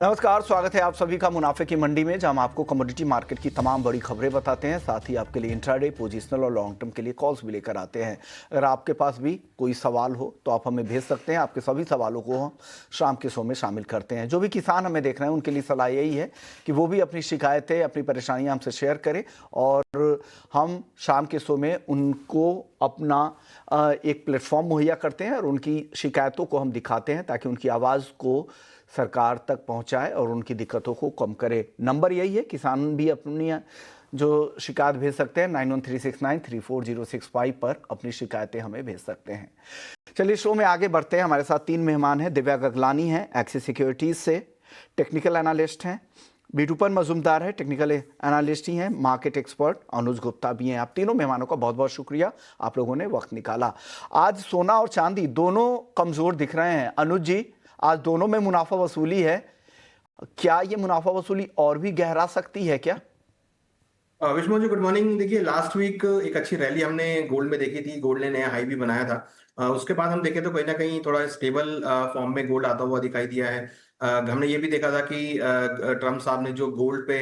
नमस्कार, स्वागत है आप सभी का मुनाफे की मंडी में, जहां हम आपको कमोडिटी मार्केट की तमाम बड़ी खबरें बताते हैं। साथ ही आपके लिए इंट्राडे, पोजिशनल और लॉन्ग टर्म के लिए कॉल्स भी लेकर आते हैं। अगर आपके पास भी कोई सवाल हो तो आप हमें भेज सकते हैं। आपके सभी सवालों को हम शाम के शो में शामिल करते हैं। जो भी किसान हमें देख रहे हैं उनके लिए सलाह यही है कि वो भी अपनी शिकायतें, अपनी परेशानियाँ हमसे शेयर करें और हम शाम के शो में उनको अपना एक प्लेटफॉर्म मुहैया करते हैं और उनकी शिकायतों को हम दिखाते हैं ताकि उनकी आवाज़ को सरकार तक पहुंचाए और उनकी दिक्कतों को कम करे। नंबर यही है, किसान भी अपनी जो शिकायत भेज सकते हैं 9136934065 पर अपनी शिकायतें हमें भेज सकते हैं। चलिए शो में आगे बढ़ते हैं। हमारे साथ तीन मेहमान हैं। दिव्या गगलानी हैं, एक्सिस सिक्योरिटीज से टेक्निकल एनालिस्ट हैं। बिटूपन मजूमदार है, टेक्निकल एनालिस्ट ही हैं। मार्केट एक्सपर्ट अनुज गुप्ता भी हैं। आप तीनों मेहमानों का बहुत बहुत शुक्रिया, आप लोगों ने वक्त निकाला। आज सोना और चांदी दोनों कमजोर दिख रहे हैं। अनुज जी, आज दोनों में मुनाफा वसूली है, क्या ये मुनाफा वसूली और भी गहरा सकती है क्या? Vishnu ji, good morning. देखिए, लास्ट वीक एक अच्छी रैली हमने गोल्ड में देखी थी। गोल्ड ने नया हाई भी बनाया था। उसके बाद हम देखें तो कहीं ना कहीं थोड़ा स्टेबल फॉर्म में गोल्ड आता हुआ दिखाई दिया है। हमने ये भी देखा था कि ट्रम्प साहब ने जो गोल्ड पे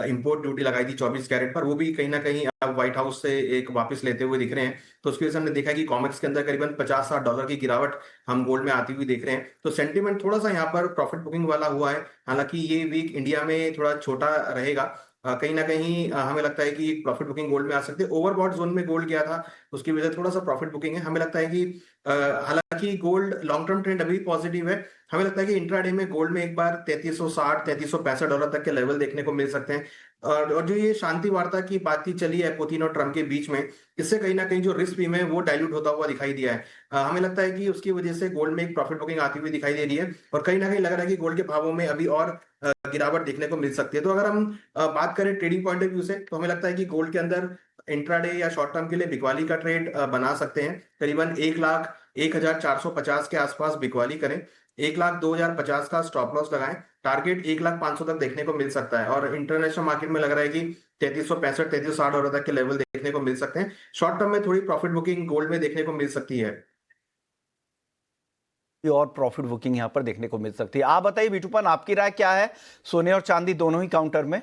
इंपोर्ट ड्यूटी लगाई थी 24 कैरेट पर, वो भी कहीं ना कहीं अब व्हाइट हाउस से एक वापस लेते हुए दिख रहे हैं। तो उसकी वजह से हमने देखा कि कॉमेक्स के अंदर करीबन $50-60 की गिरावट हम गोल्ड में आती हुई देख रहे हैं। तो सेंटीमेंट थोड़ा सा यहाँ पर प्रॉफिट बुकिंग वाला हुआ है। हालांकि ये वीक इंडिया में थोड़ा छोटा रहेगा। कहीं ना कहीं हमें लगता है कि प्रॉफिट बुकिंग गोल्ड में आ सकते हैं। ओवरबॉट जोन में गोल्ड गया था, उसकी वजह से थोड़ा सा प्रॉफिट बुकिंग है। हमें लगता है कि हालांकि गोल्ड लॉन्ग टर्म ट्रेंड अभी पॉजिटिव है। हमें लगता है कि इंट्राडे में गोल्ड में एक बार 3360 $3365 तक के लेवल देखने को मिल सकते हैं। और जो ये शांति वार्ता की बातचीत चली है पुतिन और ट्रम्प के बीच में, इससे कहीं ना कहीं जो रिस्क प्रीमियम है वो डाइल्यूट होता हुआ दिखाई दिया है। हमें लगता है कि उसकी वजह से गोल्ड में एक प्रॉफिट बुकिंग आती हुई दिखाई दे रही है और कहीं ना कहीं लग रहा है कि गोल्ड के भावों में अभी और गिरावट देखने को मिल सकती है। तो अगर हम बात करें ट्रेडिंग पॉइंट ऑफ व्यू से, तो हमें लगता है कि गोल्ड के अंदर इंट्राडे या शॉर्ट टर्म के लिए बिकवाली का ट्रेड बना सकते हैं। करीबन 1,01,450 के आसपास बिकवाली करें। 1,02,050 का स्टॉप लॉस लगाएं। टारगेट 1,05,000 तक देखने को मिल सकता है और इंटरनेशनल मार्केट में लग रहा है कि 3365 $3360 तक के लेवल देखने को मिल सकते हैं। शॉर्ट टर्म में थोड़ी प्रॉफिट बुकिंग गोल्ड में देखने को मिल सकती है। और प्रॉफिट बुकिंग यहां पर देखने को मिल सकती है। आप बताइए बिटूपन, आपकी राय क्या है सोने और चांदी दोनों ही काउंटर में?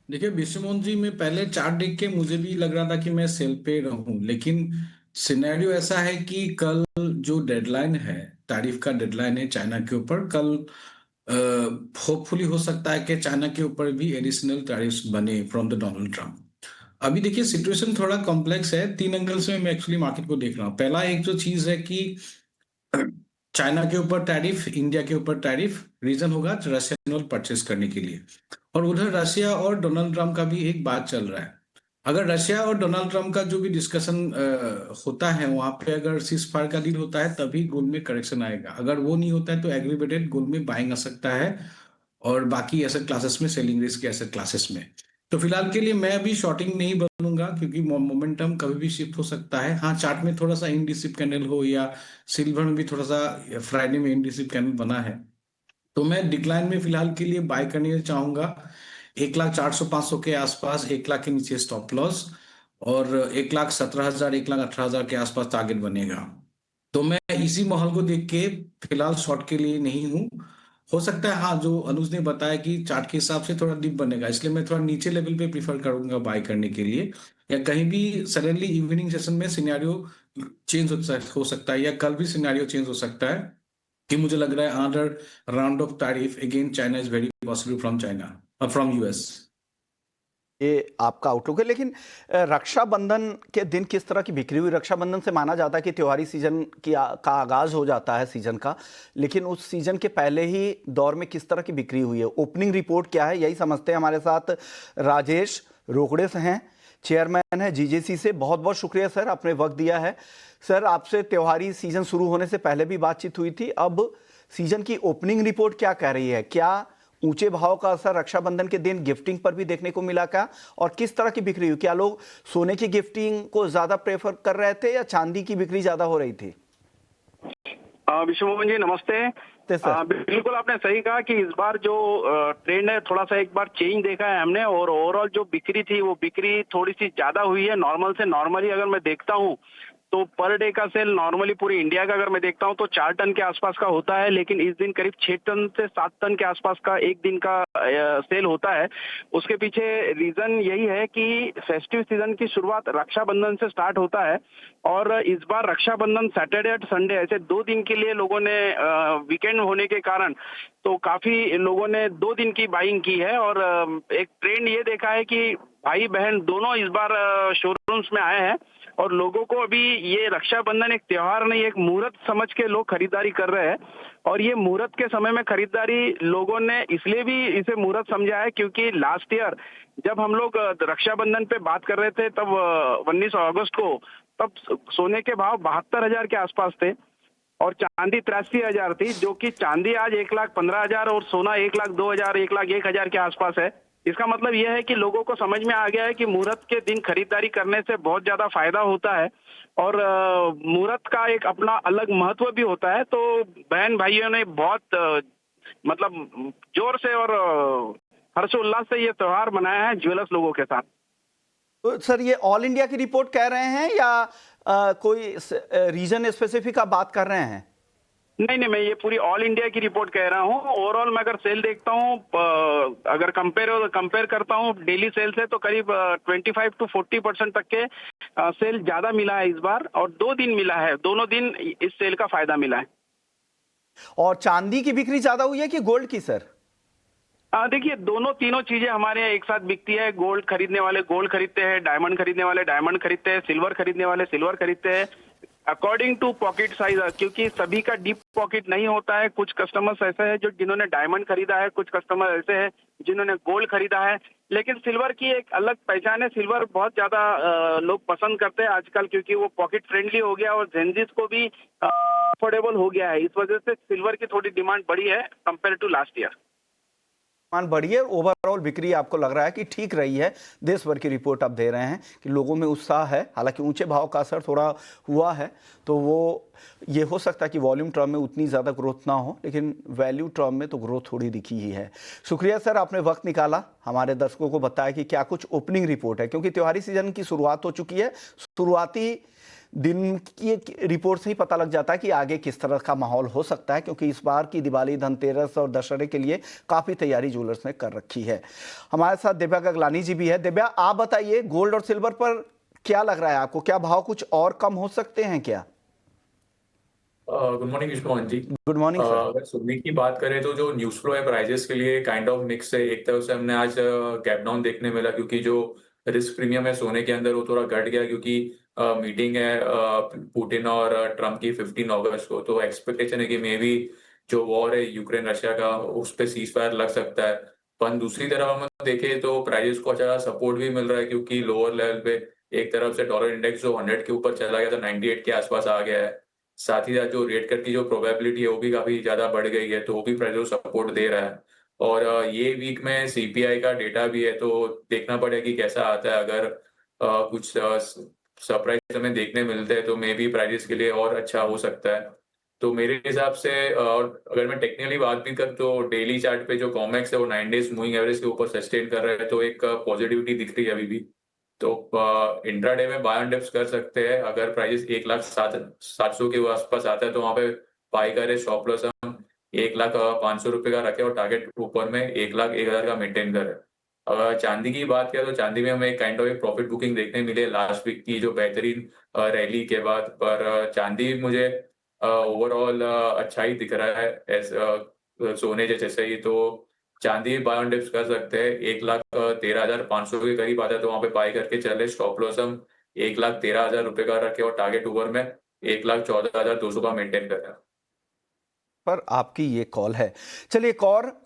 देखिए विश्वमोहन जी, मैं पहले चार्ट देख के मुझे भी लग रहा था कि मैं सेल पे रहूं, लेकिन सिनेरियो ऐसा है कि कल जो डेडलाइन है, तारीफ का डेडलाइन है चाइना के ऊपर, कल होपफुली हो सकता है कि चाइना के ऊपर भी एडिशनल टैरिफ्स बने फ्रॉम द डोनाल्ड ट्रम्प। अभी देखिए सिचुएशन थोड़ा कॉम्प्लेक्स है। तीन एंगल से मैं एक्चुअली मार्केट को देख रहा हूँ। पहला एक जो चीज है कि चाइना के ऊपर टैरिफ, इंडिया के ऊपर टैरिफ, रीजन होगा रशियन ऑयल परचेस करने के लिए। और उधर रशिया और डोनाल्ड ट्रम्प का भी एक बात चल रहा है। अगर रशिया और डोनाल्ड ट्रम्प का जो भी डिस्कशन होता है, वहां पे अगर सीज फायर का डील होता है तभी गोल्ड में करेक्शन आएगा। अगर वो नहीं होता है तो एग्रीवेटेड गोल्ड में बाइंग आ सकता है और बाकी एसेट क्लासेस में सेलिंग रिस्क एसेट क्लासेस में। तो फिलहाल के लिए मैं अभी शॉर्टिंग नहीं बनूंगा क्योंकि मोमेंटम कभी भी शिफ्ट हो सकता है। हाँ, चार्ट में थोड़ा सा इंडिसिप कैंडल हो या सिल्वर में भी थोड़ा सा फ्राइडे में इंडिसिप कैंडल बना है, तो मैं डिक्लाइन में फिलहाल के लिए बाय करने चाहूंगा। 1,04,500 के आसपास, 1 लाख के नीचे स्टॉप लॉस और 1,17,000 1,18,000 के आसपास टारगेट बनेगा। तो मैं इसी माहौल को देख के फिलहाल शॉर्ट के लिए नहीं हूँ। हो सकता है हाँ, जो अनुज ने बताया कि चार्ट के हिसाब से थोड़ा डिप बनेगा, इसलिए मैं थोड़ा नीचे लेवल पे प्रीफर करूंगा बाय करने के लिए। या कहीं भी सडनली इवनिंग सेशन में सिनेरियो चेंज हो सकता है या कल भी सिनेरियो चेंज हो सकता है कि मुझे लग रहा है another round of tariff again China is very possible from China और फ्रॉम यूएस। ये आपका आउटलुक है, लेकिन रक्षाबंधन के दिन किस तरह की बिक्री हुई? रक्षाबंधन से माना जाता है कि त्योहारी सीजन का आगाज हो जाता है सीजन का, लेकिन उस सीजन के पहले ही दौर में किस तरह की बिक्री हुई है? ओपनिंग रिपोर्ट क्या है, यही समझते हैं। हमारे साथ राजेश रोकड़े से हैं, चेयरमैन है जीजेसी से। बहुत बहुत शुक्रिया सर, आपने वक्त दिया है। सर, आपसे त्योहारी सीजन शुरू होने से पहले भी बातचीत हुई थी, अब सीजन की ओपनिंग रिपोर्ट क्या कह रही है? क्या ऊंचे भाव का असर रक्षाबंधन के दिन गिफ्टिंग पर भी देखने को मिला क्या, और किस तरह की बिक्री हुई? क्या लोग सोने की गिफ्टिंग को ज्यादा प्रेफर कर रहे थे या चांदी की बिक्री ज्यादा हो रही थी? विश्वमोहन जी, नमस्ते। सर, बिल्कुल आपने सही कहा कि इस बार जो ट्रेंड है थोड़ा सा एक बार चेंज देखा है हमने, और ओवरऑल जो बिक्री थी वो बिक्री थोड़ी सी ज्यादा हुई है नॉर्मल से। नॉर्मली अगर मैं देखता हूँ तो पर डे का सेल नॉर्मली पूरी इंडिया का अगर मैं देखता हूं तो 4 टन के आसपास का होता है, लेकिन इस दिन करीब 6 टन से 7 टन के आसपास का एक दिन का सेल होता है। उसके पीछे रीजन यही है कि फेस्टिव सीजन की शुरुआत रक्षाबंधन से स्टार्ट होता है और इस बार रक्षाबंधन सैटरडे और संडे ऐसे 2 दिन के लिए लोगों ने वीकेंड होने के कारण तो काफी लोगों ने 2 दिन की बाइंग की है और एक ट्रेंड ये देखा है कि भाई बहन दोनों इस बार शोरूम्स में आए हैं और लोगों को अभी ये रक्षाबंधन एक त्योहार नहीं, एक मुहूर्त समझ के लोग खरीदारी कर रहे हैं। और ये मुहूर्त के समय में खरीदारी लोगों ने इसलिए भी इसे मुहूर्त समझा है क्योंकि लास्ट ईयर जब हम लोग रक्षाबंधन पे बात कर रहे थे तब 19 अगस्त को, तब सोने के भाव 72,000 के आसपास थे और चांदी 83,000 थी, जो कि चांदी आज 1,15,000 और सोना 1,02,000 1,01,000 के आसपास है। इसका मतलब यह है कि लोगों को समझ में आ गया है कि मुहूर्त के दिन खरीदारी करने से बहुत ज्यादा फायदा होता है और मुहूर्त का एक अपना अलग महत्व भी होता है। तो बहन भाइयों ने बहुत मतलब जोर से और हर्षोल्लास से ये त्योहार मनाया है ज्वेलर्स लोगों के साथ। तो सर ये ऑल इंडिया की रिपोर्ट कह रहे हैं या कोई रीजन स्पेसिफिक आप बात कर रहे हैं? नहीं, मैं ये पूरी ऑल इंडिया की रिपोर्ट कह रहा हूँ। ओवरऑल मैं अगर सेल देखता हूँ, अगर कंपेयर करता हूँ डेली सेल से, तो करीब 25 to 40% तक के सेल ज्यादा मिला है इस बार और 2 दिन मिला है, दोनों दिन इस सेल का फायदा मिला है। और चांदी की बिक्री ज्यादा हुई है कि गोल्ड की सर? देखिए तीनों चीजें हमारे यहाँ एक साथ बिकती है। गोल्ड खरीदने वाले गोल्ड खरीदते हैं, डायमंड खरीदने वाले डायमंड खरीदते हैं, सिल्वर खरीदने वाले सिल्वर खरीदते हैं अकॉर्डिंग टू पॉकेट साइज, क्योंकि सभी का डीप पॉकेट नहीं होता है। कुछ कस्टमर्स ऐसे हैं जो जिन्होंने डायमंड खरीदा है, कुछ कस्टमर ऐसे हैं जिन्होंने गोल्ड खरीदा है। लेकिन सिल्वर की एक अलग पहचान है, सिल्वर बहुत ज्यादा लोग पसंद करते हैं आजकल क्योंकि वो पॉकेट फ्रेंडली हो गया और जेनजिस को भी अफोर्डेबल हो गया है। इस वजह से सिल्वर की थोड़ी डिमांड बढ़ी है कंपेयर टू लास्ट ईयर। मान बढ़ी है, ओवरऑल बिक्री आपको लग रहा है कि ठीक रही है? देश भर की रिपोर्ट आप दे रहे हैं कि लोगों में उत्साह है, हालांकि ऊंचे भाव का असर थोड़ा हुआ है, तो वो ये हो सकता है कि वॉल्यूम टर्म में उतनी ज़्यादा ग्रोथ ना हो, लेकिन वैल्यू टर्म में तो ग्रोथ थोड़ी दिखी ही है। शुक्रिया सर, आपने वक्त निकाला, हमारे दर्शकों को बताया कि क्या कुछ ओपनिंग रिपोर्ट है, क्योंकि त्योहारी सीजन की शुरुआत हो चुकी है। शुरुआती दिन की रिपोर्ट से ही पता लग जाता है कि आगे किस तरह का माहौल हो सकता है, क्योंकि इस बार की दिवाली, धनतेरस और दशहरे के लिए काफ़ी तैयारी ज्वेलर्स ने कर रखी है। हमारे साथ दिव्या गगलानी जी भी है। दिव्या, आप बताइए, गोल्ड और सिल्वर पर क्या लग रहा है आपको? क्या भाव कुछ और कम हो सकते हैं क्या? Good morning Vishwamohan ji. Good morning sir. अगर सुनने की बात करें तो जो न्यूज फ्लो है प्राइजेस के लिए काइंड ऑफ मिक्स है। एक तरफ से हमने आज गैप डाउन देखने मिला क्योंकि जो रिस्क प्रीमियम है सोने के अंदर वो थोड़ा घट गया क्योंकि मीटिंग है पुतिन और ट्रम्प की 15 अगस्त को। तो एक्सपेक्टेशन है कि मे बी जो वॉर है यूक्रेन रशिया का उस पर सीज फायर लग सकता है। पर दूसरी तरफ हम देखें तो प्राइजेस को अच्छा सपोर्ट भी मिल रहा है क्योंकि लोअर लेवल पे एक तरफ से डॉलर इंडेक्स जो 100 के ऊपर चला गया था 98 के आसपास आ गया है। साथ ही साथ जो रेट कट की जो प्रोबेबिलिटी है वो भी काफी ज्यादा बढ़ गई है, तो वो भी प्राइस को सपोर्ट दे रहा है। और ये वीक में सीपीआई का डेटा भी है, तो देखना पड़ेगा कि कैसा आता है। अगर कुछ सरप्राइज हमें देखने मिलते हैं तो मे बी प्राइजेस के लिए और अच्छा हो सकता है। तो मेरे हिसाब से और अगर मैं टेक्निकली बात भी कर तो डेली चार्ट पे जो कॉमेक्स है वो 9 डेज मूविंग एवरेज के ऊपर सस्टेन कर रहा है, तो एक पॉजिटिविटी दिख रही है अभी भी। तो इंट्राडे में बाय ऑन डिप्स कर सकते हैं। अगर प्राइस 1,07,700 के आसपास आता है तो वहां पे बाय करे। स्टॉप लॉस हम 1,05,000 रुपए का रखे और टारगेट ऊपर में 1,01,000 का मेंटेन करे। अगर चांदी की बात करें तो चांदी में हमें एक काइंड ऑफ एक प्रॉफिट बुकिंग देखने मिले लास्ट वीक की जो बेहतरीन रैली के बाद। पर चांदी मुझे ओवरऑल अच्छा ही दिख रहा है एज सोने जैसे ही। तो चांदी बाय ऑन डिप्स कर सकते हैं। 1,13,500 के करीब आता है तो वहां पे बाय करके चले। स्टॉप लॉस हम 1,13,000 रुपए का रखे और टारगेट ओवर में 1,14,200 का मेंटेन करें। पर आपकी ये कॉल है। चलिए, एक और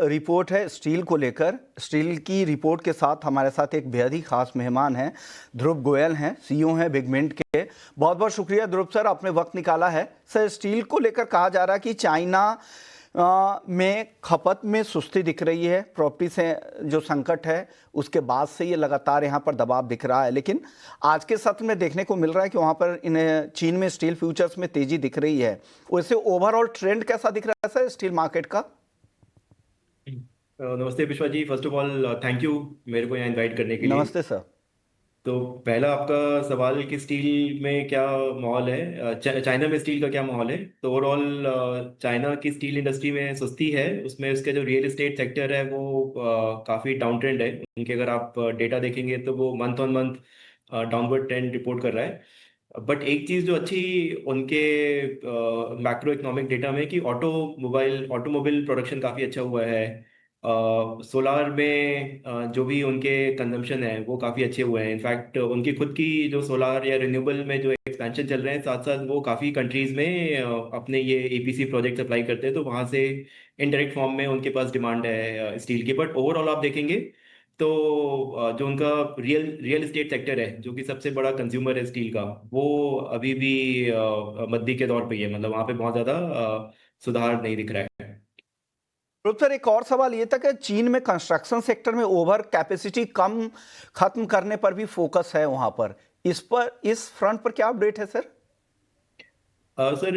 रिपोर्ट है स्टील को लेकर। स्टील की रिपोर्ट के साथ हमारे साथ एक बेहद ही खास मेहमान हैं, ध्रुव गोयल हैं, सीईओ हैं बिगमिंट के। बहुत बहुत शुक्रिया ध्रुव सर, आपने वक्त निकाला है। सर, स्टील को लेकर कहा जा रहा है कि चाइना में खपत में सुस्ती दिख रही है, प्रॉपर्टी से जो संकट है उसके बाद से ये लगातार यहाँ पर दबाव दिख रहा है। लेकिन आज के सत्र में देखने को मिल रहा है कि वहाँ पर इन्हें चीन में स्टील फ्यूचर्स में तेजी दिख रही है। वैसे ओवरऑल ट्रेंड कैसा दिख रहा है सर स्टील मार्केट का? नमस्ते Vishwa ji, first of all thank you मेरे को यहाँ इनवाइट करने के लिए। नमस्ते सर। तो पहला आपका सवाल कि स्टील में क्या माहौल है, चाइना में स्टील का क्या माहौल है। तो ओवरऑल चाइना की स्टील इंडस्ट्री में सुस्ती है, उसमें उसका जो रियल एस्टेट सेक्टर है वो काफ़ी डाउन ट्रेंड है। उनके अगर आप डेटा देखेंगे तो वो month on month downward trend report कर रहा है। बट एक चीज़ जो अच्छी उनके मैक्रो इकोनॉमिक डेटा में कि ऑटोमोबाइल प्रोडक्शन काफ़ी अच्छा हुआ है। सोलार में जो भी उनके कंजम्पशन है वो काफ़ी अच्छे हुए हैं। इनफैक्ट उनकी खुद की जो सोलार या रिन्यूएबल में जो एक्सपेंशन चल रहे हैं, साथ साथ वो काफ़ी कंट्रीज़ में अपने ये ईपीसी प्रोजेक्ट सप्लाई करते हैं, तो वहाँ से इनडायरेक्ट फॉर्म में उनके पास डिमांड है स्टील की। बट ओवरऑल आप देखेंगे तो जो उनका रियल एस्टेट सेक्टर है, जो कि सबसे बड़ा कंज्यूमर है स्टील का, वो अभी भी मंदी के दौर पे ही है। मतलब वहाँ पे बहुत ज़्यादा सुधार नहीं दिख रहा है। ध्रुव सर, एक और सवाल ये था कि चीन में कंस्ट्रक्शन सेक्टर में ओवर कैपेसिटी कम खत्म करने पर भी फोकस है वहां पर। इस फ्रंट पर क्या अपडेट है सर? सर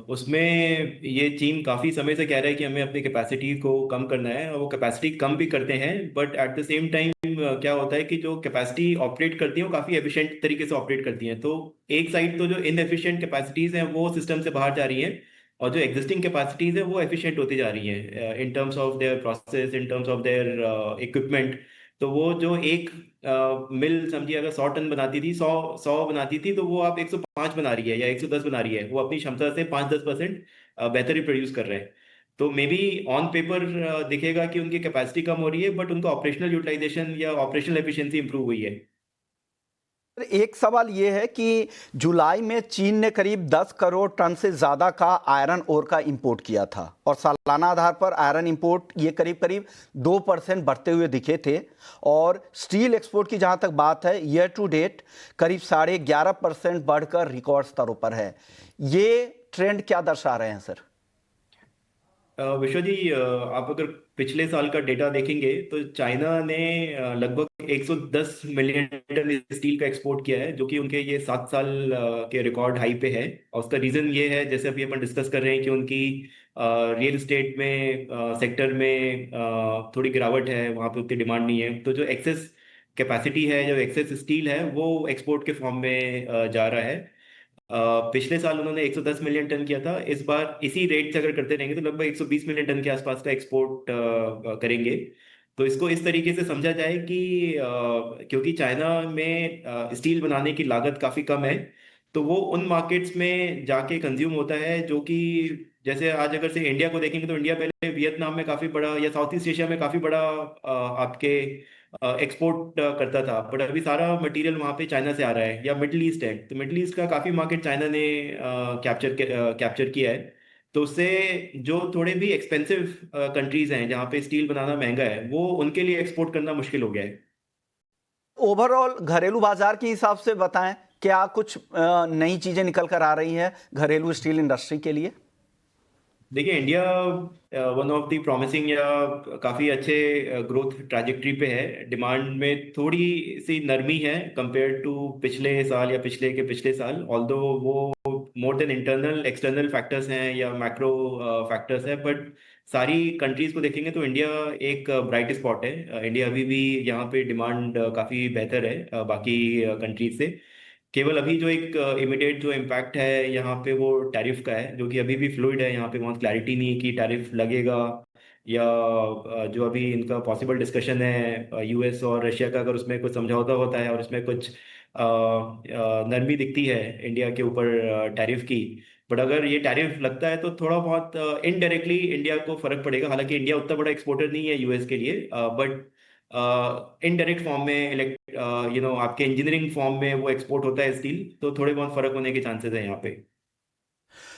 उसमें ये चीन काफ़ी समय से कह रहा है कि हमें अपनी कैपेसिटी को कम करना है, और वो कैपेसिटी कम भी करते हैं। But at the same time क्या होता है कि जो कैपेसिटी ऑपरेट करती है वो काफ़ी एफिशिएंट तरीके से ऑपरेट करती हैं। तो एक साइड तो जो इनएफिशिएंट कैपेसिटीज़ हैं वो सिस्टम से बाहर जा रही हैं, और जो एग्जिस्टिंग कैपेसिटीज़ है वो एफिशिएंट होती जा रही हैं in terms of their process, in terms of their equipment. तो वो जो एक मिल समझिए अगर 100 टन बनाती थी, सौ बनाती थी, तो वो आप 105 बना रही है या 110 बना रही है। वो अपनी क्षमता से 5-10% बेहतर ही प्रोड्यूस कर रहे हैं। तो मे बी ऑन पेपर दिखेगा कि उनकी कैपेसिटी कम हो रही है, बट उनका ऑपरेशनल यूटिलाइजेशन या ऑपरेशनल एफिशिएंसी इंप्रूव हुई है। एक सवाल ये है कि जुलाई में चीन ने करीब 10 करोड़ टन से ज्यादा का आयरन ओर का इंपोर्ट किया था, और सालाना आधार पर आयरन इंपोर्ट ये करीब करीब 2% बढ़ते हुए दिखे थे। और स्टील एक्सपोर्ट की जहां तक बात है, ईयर टू डेट करीब 11.5% बढ़कर रिकॉर्ड स्तरों पर है। ये ट्रेंड क्या दर्शा रहे हैं सर? विश्व जी, आप अगर पिछले साल का डेटा देखेंगे तो चाइना ने लगभग 110 मिलियन टन स्टील का एक्सपोर्ट किया है, जो कि उनके ये 7 साल के रिकॉर्ड हाई पे है। और उसका रीजन ये है, जैसे अभी अपन डिस्कस कर रहे हैं, कि उनकी रियल एस्टेट में सेक्टर में थोड़ी गिरावट है, वहाँ पे उतनी डिमांड नहीं है। तो जो एक्सेस कैपेसिटी है, जो एक्सेस स्टील है, वो एक्सपोर्ट के फॉर्म में जा रहा है। पिछले साल उन्होंने 110 मिलियन टन किया था। इस बार इसी रेट से अगर करते रहेंगे तो लगभग 120 मिलियन टन के आसपास का एक्सपोर्ट करेंगे। तो इसको इस तरीके से समझा जाए कि क्योंकि चाइना में स्टील बनाने की लागत काफ़ी कम है, तो वो उन मार्केट्स में जाके कंज्यूम होता है, जो कि जैसे आज अगर से इंडिया को देखेंगे तो इंडिया पहले वियतनाम में काफ़ी बड़ा, या साउथ ईस्ट एशिया में काफ़ी बड़ा आपके एक्सपोर्ट करता था। बट अभी सारा मटेरियल वहाँ पे चाइना से आ रहा है, या मिडिल ईस्ट है, तो मिडिल ईस्ट का काफ़ी मार्केट चाइना ने कैप्चर किया है। तो उससे जो थोड़े भी एक्सपेंसिव कंट्रीज हैं जहाँ पे स्टील बनाना महंगा है, वो उनके लिए एक्सपोर्ट करना मुश्किल हो गया है। ओवरऑल घरेलू बाजार के हिसाब से बताएं, क्या कुछ नई चीजें निकल कर आ रही हैं घरेलू स्टील इंडस्ट्री के लिए? देखिए, India one of the promising या काफ़ी अच्छे ग्रोथ ट्रैजेक्टरी पे है। डिमांड में थोड़ी सी नरमी है कंपेयर टू पिछले साल या पिछले साल, ऑल्दो वो more than internal external factors हैं या मैक्रो फैक्टर्स हैं। बट सारी कंट्रीज को देखेंगे तो इंडिया एक ब्राइट स्पॉट है। इंडिया अभी भी यहाँ पे डिमांड काफ़ी बेहतर है बाकी कंट्रीज से। केवल अभी जो एक इमिडिएट जो इम्पैक्ट है यहाँ पे वो टैरिफ का है, जो कि अभी भी फ्लूइड है। यहाँ पे बहुत क्लैरिटी नहीं है कि टैरिफ लगेगा या जो अभी इनका पॉसिबल डिस्कशन है यूएस और रशिया का, अगर उसमें कुछ समझौता होता है और उसमें कुछ नरमी दिखती है इंडिया के ऊपर टैरिफ की। बट अगर ये टैरिफ लगता है तो थोड़ा बहुत इनडायरेक्टली इंडिया को फर्क पड़ेगा। हालांकि इंडिया उतना बड़ा एक्सपोर्टर नहीं है यूएस के लिए, बट इनडायरेक्ट फॉर्म में आपके इंजीनियरिंग फॉर्म में वो एक्सपोर्ट होता है स्टील, तो थोड़े बहुत फर्क होने के चांसेस है यहाँ पे।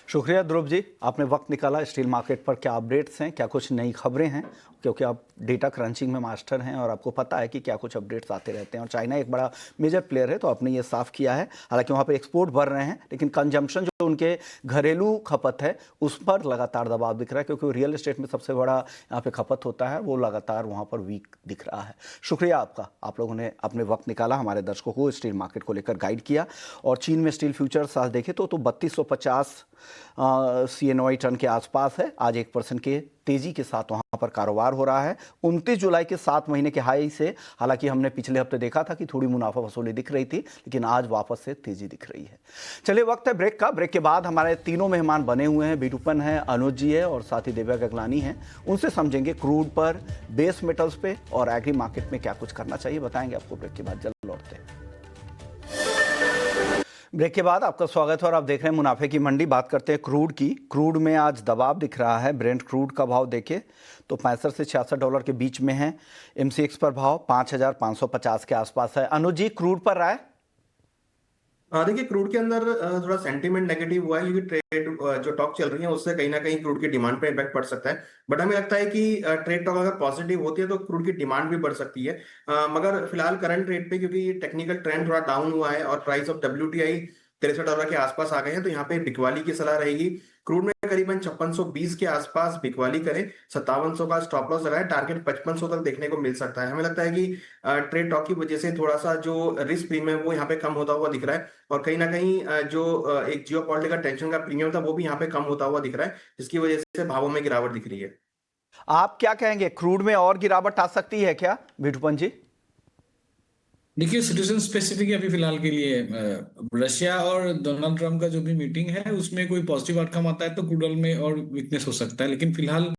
शुक्रिया ध्रुव जी, आपने वक्त निकाला। स्टील मार्केट पर क्या अपडेट्स हैं, क्या कुछ नई खबरें हैं, क्योंकि आप डेटा क्रंचिंग में मास्टर हैं और आपको पता है कि क्या कुछ अपडेट्स आते रहते हैं। और चाइना एक बड़ा मेजर प्लेयर है, तो आपने ये साफ किया है। हालांकि वहाँ पे एक्सपोर्ट बढ़ रहे हैं, लेकिन कंजम्पशन जो उनके घरेलू खपत है उस पर लगातार दबाव दिख रहा है, क्योंकि रियल एस्टेट में सबसे बड़ा यहाँ पे खपत होता है, वो लगातार वहाँ पर वीक दिख रहा है। शुक्रिया आपका, आप लोगों ने अपने वक्त निकाला, हमारे दर्शकों को स्टील मार्केट को लेकर गाइड किया। और चीन में स्टील फ्यूचर्स आज देखें तो 3250 CNY टन के आसपास है। आज 1% के तेजी के साथ वहां पर कारोबार हो रहा है। 29 जुलाई के 7 महीने के हाई से हालांकि हमने पिछले हफ्ते देखा था कि थोड़ी मुनाफा वसूली दिख रही थी, लेकिन आज वापस से तेजी दिख रही है। चलिए, वक्त है ब्रेक का। ब्रेक के बाद हमारे तीनों मेहमान बने हुए हैं। बिटूपन है, अनुज जी है और साथ ही दिव्या गगलानी है। उनसे समझेंगे क्रूड पर, बेस मेटल्स पे और एग्री मार्केट में क्या कुछ करना चाहिए, बताएंगे आपको ब्रेक के बाद। जल्द लौटते हैं। ब्रेक के बाद आपका स्वागत है और आप देख रहे हैं मुनाफे की मंडी। बात करते हैं क्रूड की। क्रूड में आज दबाव दिख रहा है। ब्रेंट क्रूड का भाव देखें तो 65 से $66 के बीच में है। MCX पर भाव 5,550 के आसपास है। अनुज जी, क्रूड पर राय? देखिए, क्रूड के अंदर थोड़ा सेंटीमेंट नेगेटिव हुआ है, क्योंकि ट्रेड जो टॉक चल रही है उससे कहीं ना कहीं क्रूड की डिमांड पे इम्पैक्ट पड़ सकता है। बट हमें लगता है कि ट्रेड टॉक अगर पॉजिटिव होती है तो क्रूड की डिमांड भी बढ़ सकती है। मगर फिलहाल करंट रेट पे, क्योंकि टेक्निकल ट्रेंड थोड़ा डाउन हुआ है और प्राइस ऑफ WTI $63 के आसपास आ गए हैं, तो यहाँ पे बिकवाली की सलाह रहेगी। क्रूड में करीबन 5620 के आसपास बिकवाली करें। 5700 का स्टॉप लॉस लगाए। टारगेट 5500 तक देखने को मिल सकता है। हमें लगता है कि ट्रेड टॉक की वजह से थोड़ा सा जो रिस्क प्रीमियम वो यहाँ पे कम होता हुआ दिख रहा है, और कहीं ना कहीं जो एक जियोपॉलिटिकल टेंशन का प्रीमियम था वो भी यहाँ पे कम होता हुआ दिख रहा है, जिसकी वजह से भावों में गिरावट दिख रही है। आप क्या कहेंगे, क्रूड में और गिरावट आ सकती है क्या बिटूपन जी? देखिए, सिटीजन स्पेसिफिक अभी फिलहाल के लिए रशिया और डोनाल्ड ट्रम्प का जो भी मीटिंग है उसमें कोई पॉजिटिव आउटकम आता है तो क्रूड ऑयल में और वीकनेस हो सकता है। लेकिन फिलहाल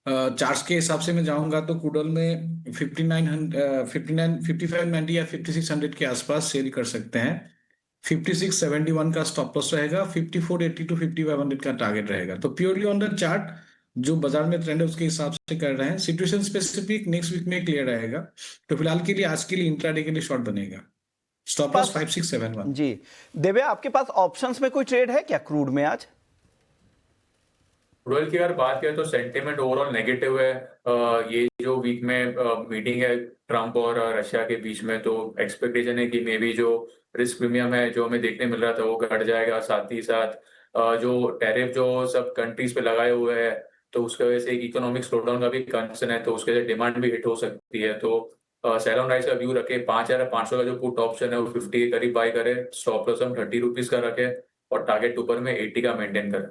चार्ट्स के हिसाब से मैं जाऊंगा तो क्रूड ऑयल में 5590 या 5600 के आसपास सेल कर सकते हैं। 5671 का स्टॉप लॉस रहेगा। 5480 टू 5500 का टारगेट रहेगा। तो प्योरली ऑन द चार्ट जो बाजार में ट्रेंड है उसके हिसाब से कर रहे हैं। सिचुएशन स्पेसिफिक नेक्स्ट वीक में क्लियर रहेगा। तो फिलहाल के लिए, आज के लिए इंट्राडे के लिए शॉर्ट बनेगा। Stop loss 5671। जी दिव्या, आपके पास ऑप्शंस में कोई ट्रेड है क्या क्रूड में आज? क्रूड ऑयल की अगर बात करें तो सेंटीमेंट ओवरऑल नेगेटिव है। ये जो वीक में मीटिंग है ट्रम्प और रशिया के बीच में, तो एक्सपेक्टेशन है कि मे बी जो रिस्क प्रीमियम है जो हमें देखने मिल रहा था वो घट जाएगा। साथ ही साथ जो टैरिफ जो सब कंट्रीज पे लगाए हुए हैं तो उसकी वजह से एक इकोनॉमिक स्लोडाउन का भी कंसर्न है, तो उसके वजह से डिमांड भी हिट हो सकती है। तो सेल ऑन राइस का व्यू रखे। 5500 का जो पुट ऑप्शन है वो 50 के करीब बाय करे। स्टॉप लॉस हम ₹30 का रखे और टारगेट ऊपर में 80 का मेंटेन करें।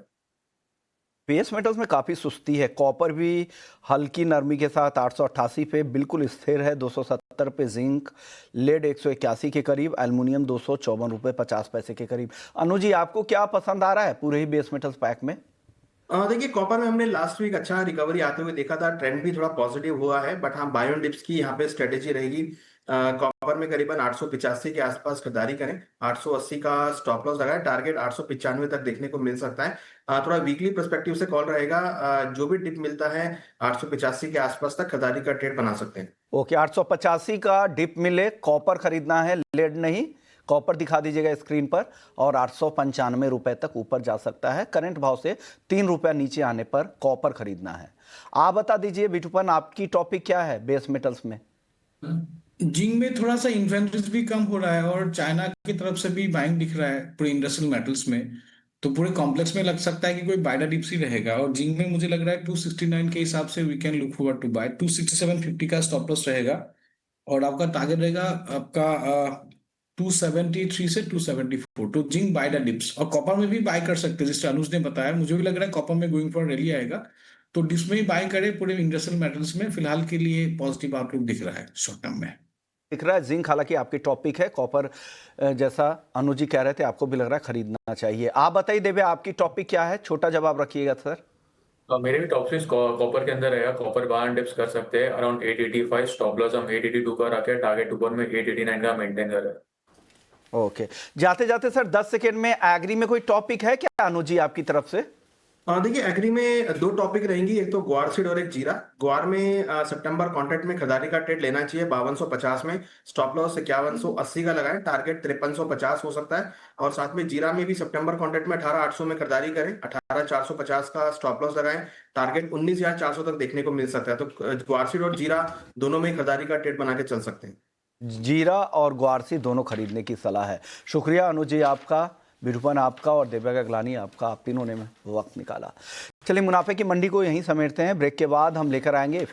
बेस मेटल्स में काफ़ी सुस्ती है। कॉपर भी हल्की नरमी के साथ 888 पे बिल्कुल स्थिर है। 270 पे जिंक, लेड 181 के करीब, एल्युमिनियम ₹254.50 के करीब। अनु जी, आपको क्या पसंद आ रहा है पूरे ही बेस मेटल्स पैक में? देखिए, कॉपर में हमने लास्ट वीक अच्छा रिकवरी आते हुए देखा था। ट्रेंड भी थोड़ा पॉजिटिव हुआ है, बट हाँ, बाय ऑन डिप्स की यहाँ पे स्ट्रेटेजी रहेगी। कॉपर में करीबन 885 के आसपास खरीदारी करें। 880 का स्टॉप लॉस लगाए। टारगेट 895 तक देखने को मिल सकता है। थोड़ा वीकली पर्सपेक्टिव से कॉल रहेगा। जो भी डिप मिलता है 885 के आसपास तक खरीदारी का ट्रेड बना सकते हैं। ओके, 885 का डिप मिले, कॉपर खरीदना है, लेड नहीं। कॉपर दिखा दीजिएगा स्क्रीन पर, और 895 रुपए तक ऊपर जा सकता है। करंट भाव से 3 रुपया नीचे आने पर कॉपर खरीदना है। आप बता दीजिए बिटूपन, आपकी टॉपिक क्या है बेस मेटल्स में? जिंक में थोड़ा सा इन्वेंटरीज भी कम हो रहा है और चाइना की तरफ से भी बाइंग दिख रहा है पूरे इंडस्ट्रियल मेटल्स में। तो पूरे कॉम्प्लेक्स में लग सकता है कि कोई बाइडा डिप्स ही रहेगा। और जिंक में मुझे लग रहा है 269 के हिसाब से we can look forward to buy. 267.50 का स्टॉप लॉस रहेगा और आपका टारगेट रहेगा आपका 273 से 274। तो जिंक बाय द डिप्स। और कॉपर में भी बाय कर सकते हैं, जिससे अनुज ने बताया। मुझे भी लग रहा है कॉपर में गोइंग फॉर रैली आएगा, तो डिप्स में ही बाय करें। पूरे इंडस्ट्रियल मेटल्स में फिलहाल के लिए पॉजिटिव आउटलुक दिख रहा है शॉर्ट टर्म में। दिख रहा है जिंक हालांकि आपकी टॉपिक है। कॉपर जैसा अनुज जी कह रहे थे, आपको भी लग रहा है खरीदना चाहिए। आप बताइए दिव्या, आपकी टॉपिक क्या है? छोटा जवाब रखिएगा सर। मेरे भी टॉप सिक्स कॉपर के अंदर रहेगा। कॉपर बाय एंड डिप्स कर सकते हैं अराउंड 885। स्टॉप लॉस हम 882 का रखे। टारगेट ऊपर में 889 का मेंटेन करें। ओके, जाते जाते सर 10 सेकेंड में एग्री में कोई टॉपिक है क्या अनुज जी आपकी तरफ से? देखिए, एग्री में दो टॉपिक रहेंगी, एक तो ग्वार सीड और एक जीरा। ग्वार में सितंबर कॉन्ट्रैक्ट में खरीदारी का ट्रेड लेना चाहिए 5250 में। स्टॉप लॉस 5180 का लगाएं। टारगेट 5350 हो सकता है। और साथ में जीरा में भी सितंबर कॉन्ट्रैक्ट में 18800 में खरीदारी करें। 18450 का स्टॉप लॉस लगाएं। टारगेट 19400 तक देखने को मिल सकता है। तो ग्वार सीड और जीरा दोनों में खरीदारी का ट्रेड बना के चल सकते हैं। जीरा और ग्वारसी दोनों खरीदने की सलाह है। शुक्रिया अनुज जी आपका, बिटूपन आपका और दिव्या गगलानी आपका। आप तीनों ने वक्त निकाला। चलिए, मुनाफे की मंडी को यहीं समेटते हैं। ब्रेक के बाद हम लेकर आएंगे